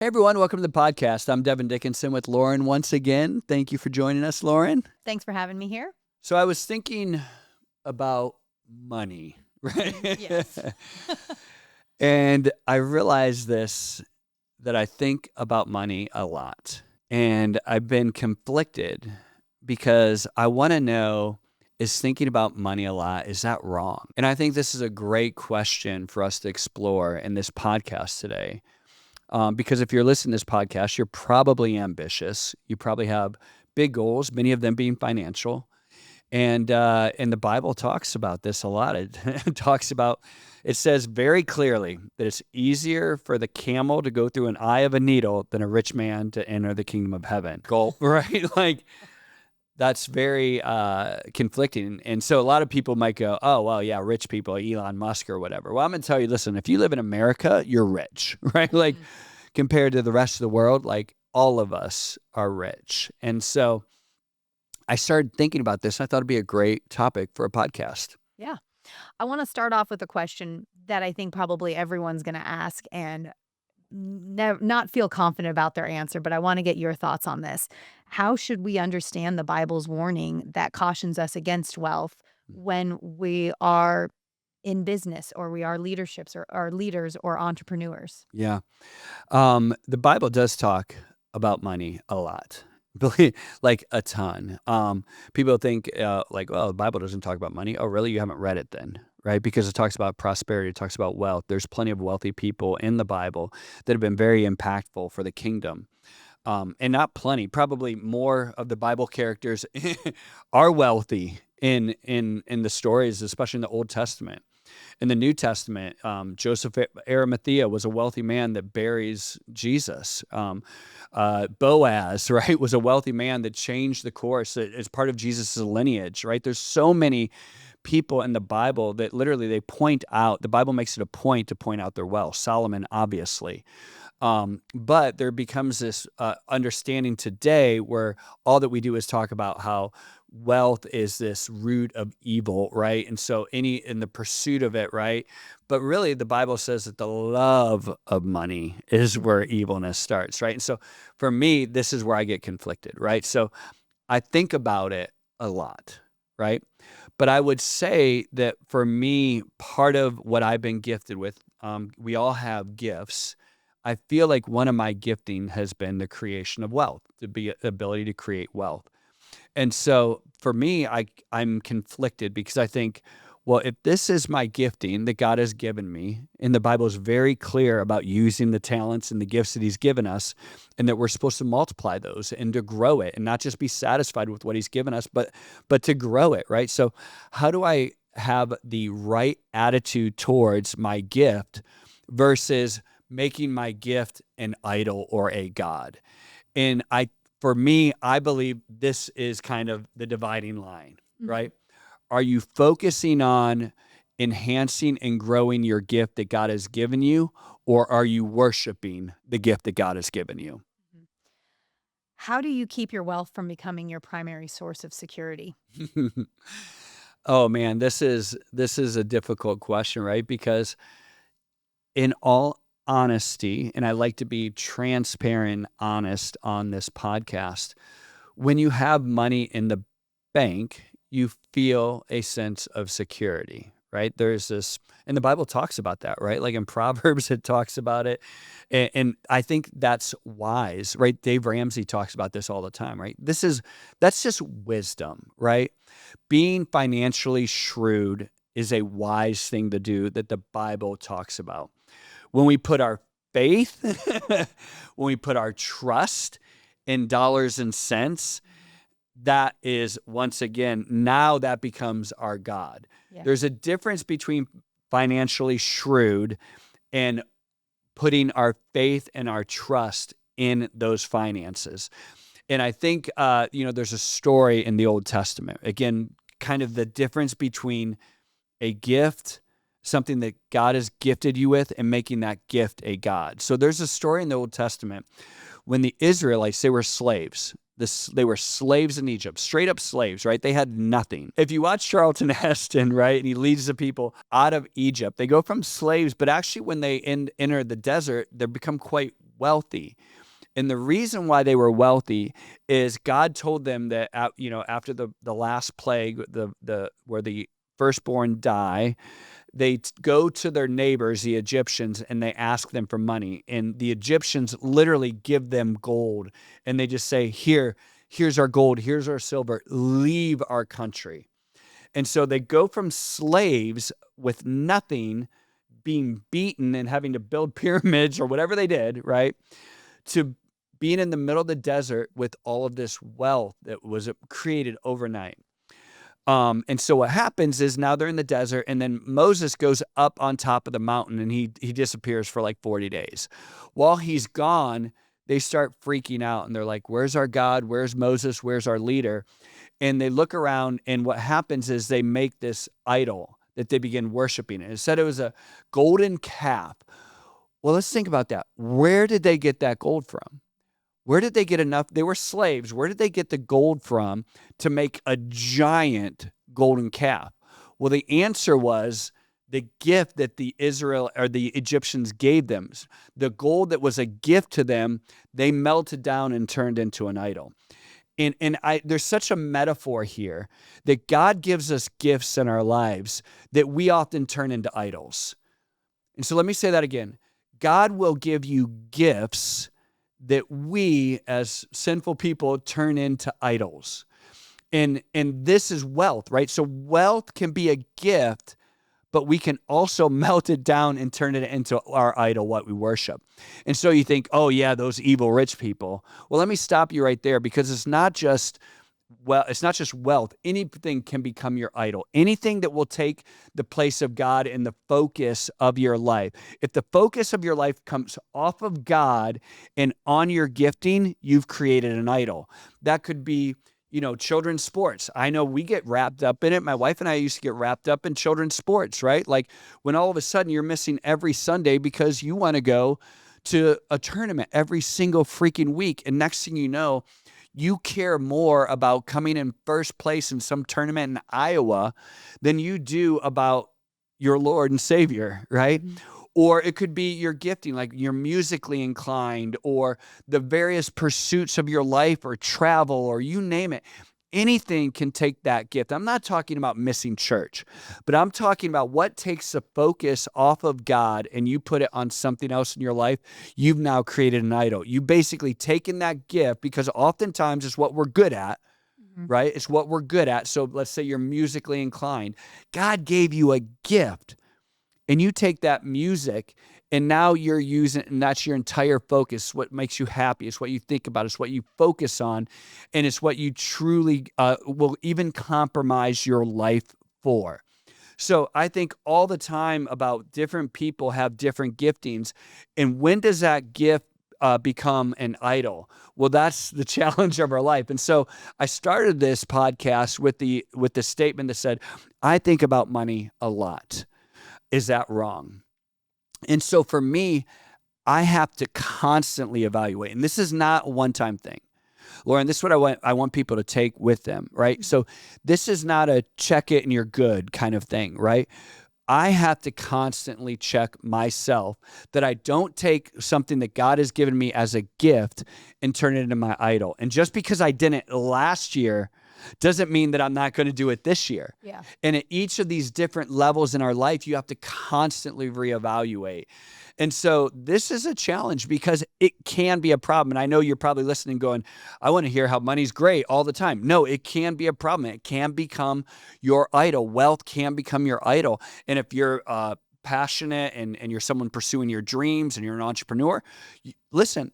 Hey everyone, welcome to the podcast. I'm Devin Dickinson with Lauren once again. Thank you for joining us, Lauren. Thanks for having me here. So I was thinking about money, right? Yes. And I realized that I think about money a lot. And I've been conflicted because I want to know, is thinking about money a lot, is that wrong? And I think this is a great question for us to explore in this podcast today. Because if you're listening to this podcast, you're probably ambitious. You probably have big goals, many of them being financial. And the Bible talks about this a lot. It it says very clearly that it's easier for the camel to go through an eye of a needle than a rich man to enter the kingdom of heaven. Goal, right? Like, that's very conflicting. And so a lot of people might go, oh, well, yeah, rich people, Elon Musk or whatever. Well, I'm going to tell you, listen, if you live in America, you're rich, right? Like, compared to the rest of the world, like, all of us are rich. And so I started thinking about this. I thought it'd be a great topic for a podcast. Yeah. I want to start off with a question that I think probably everyone's going to ask and not feel confident about their answer, but I want to get your thoughts on this. How should we understand the Bible's warning that cautions us against wealth when we are in business or we are leaderships or are leaders or entrepreneurs? Yeah. The Bible does talk about money a lot. Like a ton. People think like, well, the Bible doesn't talk about money. Oh, really? You haven't read it then, right? Because it talks about prosperity, it talks about wealth. There's plenty of wealthy people in the Bible that have been very impactful for the kingdom. And not plenty, probably more of the Bible characters are wealthy in the stories, especially in the Old Testament. In the New Testament, Joseph Arimathea was a wealthy man that buries Jesus. Boaz, right, was a wealthy man that changed the course as part of Jesus' lineage, right? There's so many people in the Bible that literally they point out, the Bible makes it a point to point out their wealth. Solomon, obviously. But there becomes this understanding today where all that we do is talk about how wealth is this root of evil, right? And so in the pursuit of it, right? But really the Bible says that the love of money is where evilness starts, right? And so for me, this is where I get conflicted, right? So I think about it a lot, right? But I would say that for me, part of what I've been gifted with, we all have gifts. I feel like one of my gifting has been the creation of wealth, the ability to create wealth. And so for me, I'm conflicted because I think, well, if this is my gifting that God has given me, and the Bible is very clear about using the talents and the gifts that he's given us, and that we're supposed to multiply those and to grow it and not just be satisfied with what he's given us, but to grow it, right? So how do I have the right attitude towards my gift versus making my gift an idol or a god? And for me, I believe this is kind of the dividing line, right? Are you focusing on enhancing and growing your gift that God has given you, or are you worshiping the gift that God has given you? How do you keep your wealth from becoming your primary source of security? Oh man, this is a difficult question, right? Because in all honesty, and I like to be transparent, honest on this podcast, when you have money in the bank, you feel a sense of security, right? There's this, and the Bible talks about that, right? Like in Proverbs, it talks about it. And I think that's wise, right? Dave Ramsey talks about this all the time, right? That's just wisdom, right? Being financially shrewd is a wise thing to do that the Bible talks about. When we put our faith, when we put our trust in dollars and cents, that is, once again, now that becomes our God. Yeah. There's a difference between financially shrewd and putting our faith and our trust in those finances. And I think, there's a story in the Old Testament, again, kind of the difference between a gift, something that God has gifted you with, and making that gift a God. So there's a story in the Old Testament when the Israelites, they were slaves. They were slaves in Egypt, straight up slaves, right? They had nothing. If you watch Charlton Heston, right, and he leads the people out of Egypt, they go from slaves, but actually when they enter the desert, they become quite wealthy. And the reason why they were wealthy is God told them that, after the last plague, where the firstborn die, they go to their neighbors, the Egyptians, and they ask them for money. And the Egyptians literally give them gold. And they just say, here's our gold, here's our silver, leave our country. And so they go from slaves with nothing, being beaten and having to build pyramids or whatever they did, right, to being in the middle of the desert with all of this wealth that was created overnight. And so what happens is now they're in the desert, and then Moses goes up on top of the mountain, and he disappears for like 40 days. While he's gone, they start freaking out, and they're like, where's our God? Where's Moses? Where's our leader? And they look around, and what happens is they make this idol that they begin worshiping. And it said it was a golden calf. Well, let's think about that. Where did they get that gold from? Where did they get enough? They were slaves. Where did they get the gold from to make a giant golden calf? Well, the answer was the gift that the Egyptians gave them. The gold that was a gift to them, they melted down and turned into an idol. And there's such a metaphor here that God gives us gifts in our lives that we often turn into idols. And so let me say that again. God will give you gifts that we as sinful people turn into idols. And this is wealth, right? So wealth can be a gift, but we can also melt it down and turn it into our idol, what we worship. And so you think, oh yeah, those evil rich people. Well, let me stop you right there, because it's not just wealth. Anything can become your idol. Anything that will take the place of God and the focus of your life. If the focus of your life comes off of God and on your gifting, you've created an idol. That could be, children's sports. I know we get wrapped up in it. My wife and I used to get wrapped up in children's sports, right? Like when all of a sudden you're missing every Sunday because you want to go to a tournament every single freaking week. And next thing you know, you care more about coming in first place in some tournament in Iowa than you do about your Lord and Savior, right? Mm-hmm. Or it could be your gifting, like you're musically inclined, or the various pursuits of your life, or travel, or you name it. Anything can take that gift. I'm not talking about missing church, but I'm talking about what takes the focus off of God and you put it on something else in your life. You've now created an idol. You basically taken that gift, because oftentimes it's what we're good at, right? It's what we're good at. So let's say you're musically inclined. God gave you a gift, and you take that music and now you're using it, and that's your entire focus. What makes you happy. It's what you think about. It's what you focus on. And it's what you truly will even compromise your life for. So I think all the time about different people have different giftings. And when does that gift become an idol? Well, that's the challenge of our life. And so I started this podcast with the statement that said, I think about money a lot. Is that wrong? And so for me, I have to constantly evaluate. And this is not a one-time thing. Lauren, this is what I want people to take with them, right? So this is not a check it and you're good kind of thing, right? I have to constantly check myself that I don't take something that God has given me as a gift and turn it into my idol. And just because I didn't last year doesn't mean that I'm not going to do it this year. Yeah. And at each of these different levels in our life, you have to constantly reevaluate. And so this is a challenge because it can be a problem. And I know you're probably listening going, I want to hear how money's great all the time. No, it can be a problem. It can become your idol. Wealth can become your idol. And if you're passionate and you're someone pursuing your dreams and you're an entrepreneur, listen,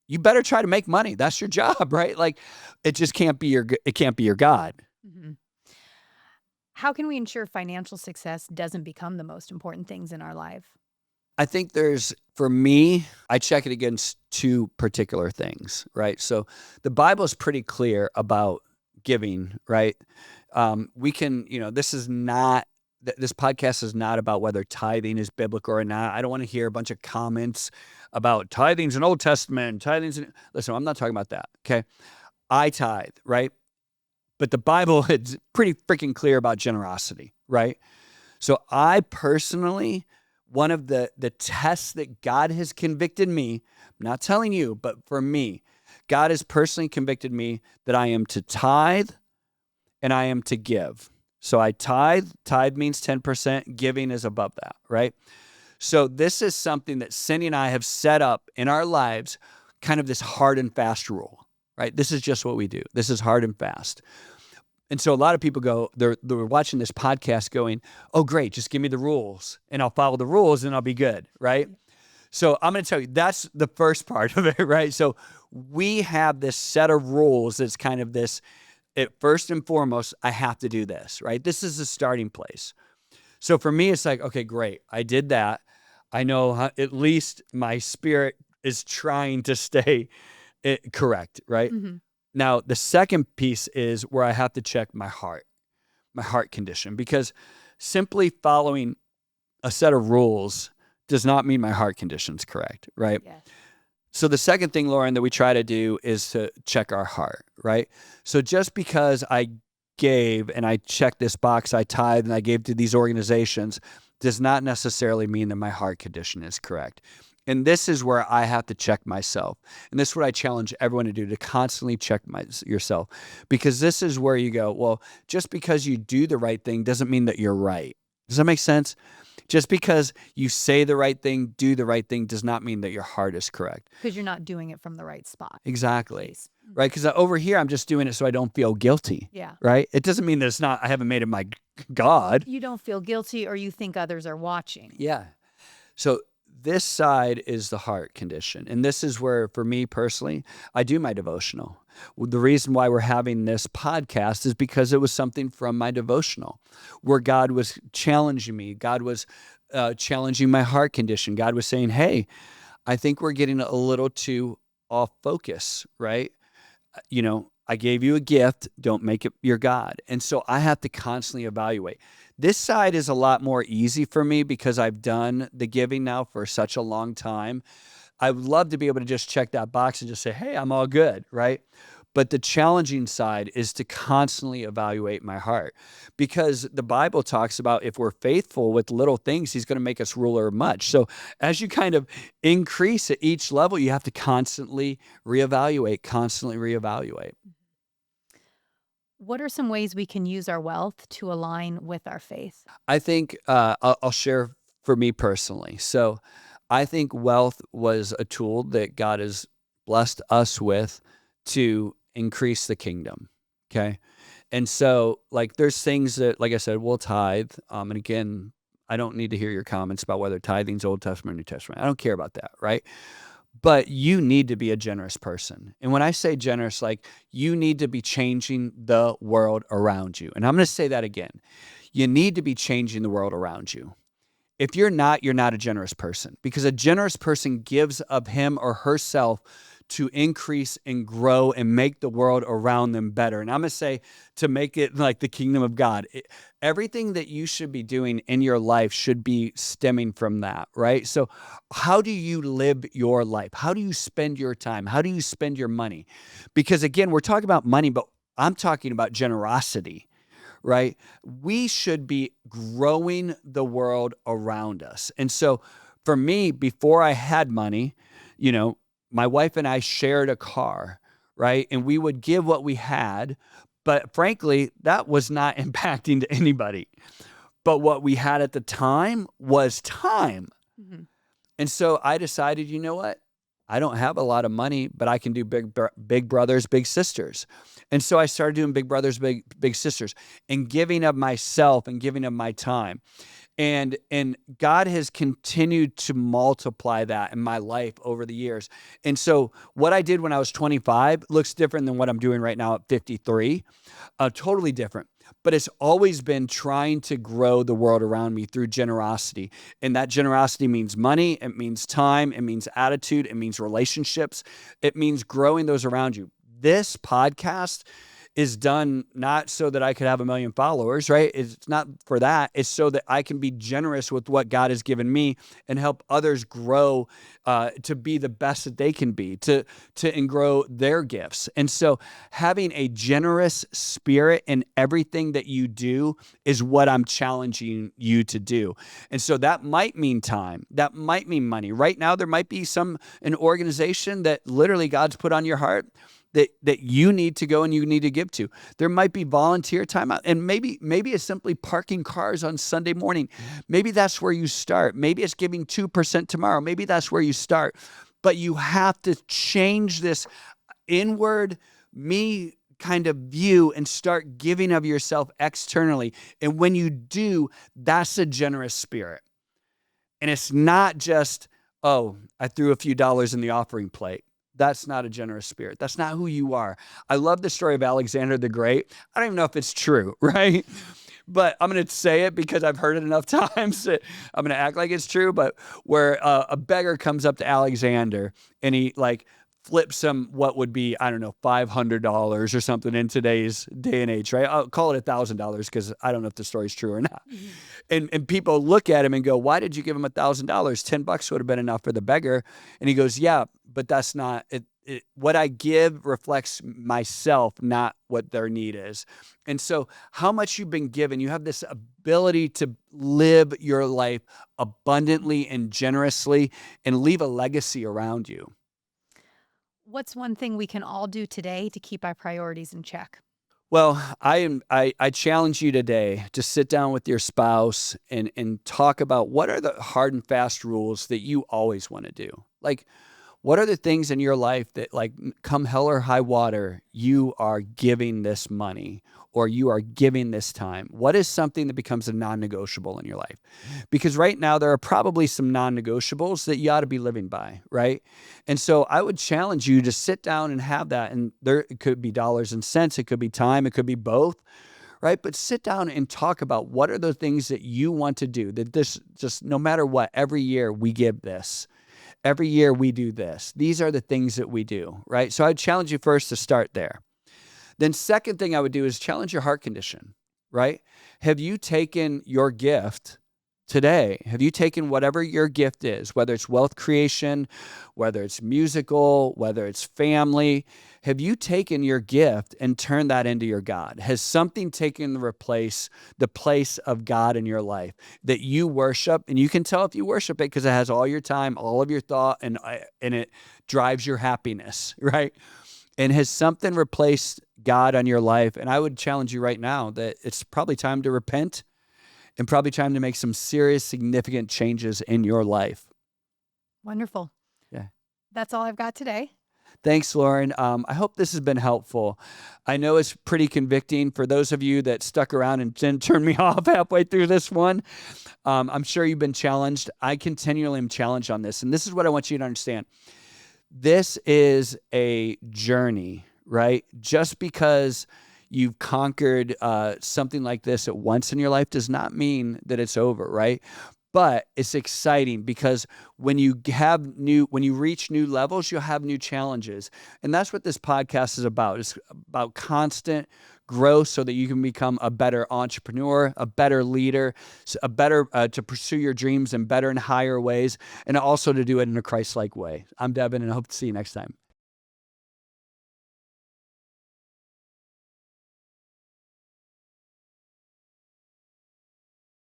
you better try to make money. That's your job, right? Like it just can't be your God. Mm-hmm. How can we ensure financial success doesn't become the most important things in our life? I think for me, I check it against two particular things, right? So the Bible is pretty clear about giving, right? We can, this podcast is not about whether tithing is biblical or not. I don't want to hear a bunch of comments about tithing's an Old Testament, listen, I'm not talking about that, okay? I tithe, right? But the Bible is pretty freaking clear about generosity, right? So I personally one of the tests that God has convicted me, I'm not telling you, but for me, God has personally convicted me that I am to tithe and I am to give. So I tithe means 10%, giving is above that, right? So this is something that Cindy and I have set up in our lives, kind of this hard and fast rule, right? This is just what we do. This is hard and fast. And so a lot of people they're watching this podcast going, oh, great, just give me the rules and I'll follow the rules and I'll be good, right? So I'm going to tell you, that's the first part of it, right? So we have this set of rules that's kind of this, first and foremost, I have to do this, right? This is the starting place. So for me, it's like, okay, great. I did that. I know at least my spirit is trying to stay correct, right? Mm-hmm. Now, the second piece is where I have to check my heart condition, because simply following a set of rules does not mean my heart condition is correct, right? Yes. So the second thing, Lauren, that we try to do is to check our heart, right? So just because I gave and I checked this box, I tithed and I gave to these organizations, does not necessarily mean that my heart condition is correct. And this is where I have to check myself. And this is what I challenge everyone to do, to constantly check yourself. Because this is where you go, well, just because you do the right thing doesn't mean that you're right. Does that make sense? Just because you say the right thing, do the right thing, does not mean that your heart is correct. Because you're not doing it from the right spot. Exactly. Right? Because over here, I'm just doing it so I don't feel guilty. Yeah. Right? It doesn't mean that I haven't made it my God. You don't feel guilty or you think others are watching. Yeah. So this side is the heart condition. And this is where, for me personally, I do my devotional. The reason why we're having this podcast is because it was something from my devotional where God was challenging me. God was challenging my heart condition. God was saying, hey, I think we're getting a little too off focus, right? I gave you a gift. Don't make it your God. And so I have to constantly evaluate. This side is a lot more easy for me because I've done the giving now for such a long time. I would love to be able to just check that box and just say, hey, I'm all good, right? But the challenging side is to constantly evaluate my heart, because the Bible talks about if we're faithful with little things, he's going to make us ruler of much. So as you kind of increase at each level, you have to constantly reevaluate. What are some ways we can use our wealth to align with our faith? I think I'll share for me personally. So I think wealth was a tool that God has blessed us with to increase the kingdom. Okay. And so there's things that, like I said, we'll tithe. And again, I don't need to hear your comments about whether tithing's Old Testament or New Testament. I don't care about that. Right. But you need to be a generous person. And when I say generous, you need to be changing the world around you. And I'm going to say that again. You need to be changing the world around you. If you're not a generous person, because a generous person gives of him or herself to increase and grow and make the world around them better. And I'm going to say, to make it like the kingdom of God, everything that you should be doing in your life should be stemming from that, right? So how do you live your life? How do you spend your time? How do you spend your money? Because again, we're talking about money, but I'm talking about generosity, right? We should be growing the world around us. And so for me, before I had money, my wife and I shared a car, right? And we would give what we had, but frankly, that was not impacting to anybody. But what we had at the time was time. Mm-hmm. And so I decided, you know what? I don't have a lot of money, but I can do big brothers, big sisters. And so I started doing big brothers, big sisters, and giving of myself and giving of my time. And God has continued to multiply that in my life over the years. And so what I did when I was 25 looks different than what I'm doing right now at 53, totally different. But it's always been trying to grow the world around me through generosity. And that generosity means money, it means time, it means attitude, it means relationships, it means growing those around you. This podcast is done not so that I could have 1 million followers, right? It's not for that. It's so that I can be generous with what God has given me and help others grow to be the best that they can be, and grow their gifts. And so having a generous spirit in everything that you do is what I'm challenging you to do. And so that might mean time. That might mean money. Right now, there might be an organization that literally God's put on your heart that you need to go and you need to give to. There might be volunteer time out, and maybe it's simply parking cars on Sunday morning. Maybe that's where you start. Maybe it's giving 2% tomorrow. Maybe that's where you start. But you have to change this inward me kind of view and start giving of yourself externally. And when you do, that's a generous spirit. And it's not just, oh, I threw a few dollars in the offering plate. That's not a generous spirit. That's not who you are. I love the story of Alexander the Great. I don't even know if it's true, right? But I'm going to say it because I've heard it enough times that I'm going to act like it's true. But where a beggar comes up to Alexander and he flips him what would be, I don't know, $500 or something in today's day and age, right? I'll call it $1,000 because I don't know if the story's true or not. And people look at him and go, why did you give him $1,000? $10 would have been enough for the beggar. And he goes, yeah, but that's not it. What I give reflects myself, not what their need is. And so how much you've been given, you have this ability to live your life abundantly and generously and leave a legacy around you. What's one thing we can all do today to keep our priorities in check? Well, I challenge you today to sit down with your spouse and talk about what are the hard and fast rules that you always want to do. What are the things in your life that come hell or high water, you are giving this money or you are giving this time? What is something that becomes a non-negotiable in your life? Because right now there are probably some non-negotiables that you ought to be living by, right? And so I would challenge you to sit down and have that. And it could be dollars and cents. It could be time. It could be both, right? But sit down and talk about what are the things that you want to do, that this just no matter what, every year we give this. Every year we do this. These are the things that we do, right? So I'd challenge you first to start there. Then second thing I would do is challenge your heart condition, right? Have you taken your gift today? Have you taken whatever your gift is, whether it's wealth creation, whether it's musical, whether it's family? Have you taken your gift and turned that into your God? Has something taken the place of God in your life that you worship? And you can tell if you worship it because it has all your time, all of your thought, and it drives your happiness, right? And has something replaced God on your life? And I would challenge you right now that it's probably time to repent and probably time to make some serious, significant changes in your life. Wonderful. Yeah. That's all I've got today. Thanks, Lauren. I hope this has been helpful. I know it's pretty convicting for those of you that stuck around and didn't turn me off halfway through this one. I'm sure you've been challenged. I continually am challenged on this. And this is what I want you to understand. This is a journey, right? Just because you've conquered something like this at once in your life does not mean that it's over, right? But it's exciting because when you reach new levels, you'll have new challenges. And that's what this podcast is about. It's about constant growth so that you can become a better entrepreneur, a better leader, a better to pursue your dreams in better and higher ways, and also to do it in a Christ-like way. I'm Devin, and I hope to see you next time.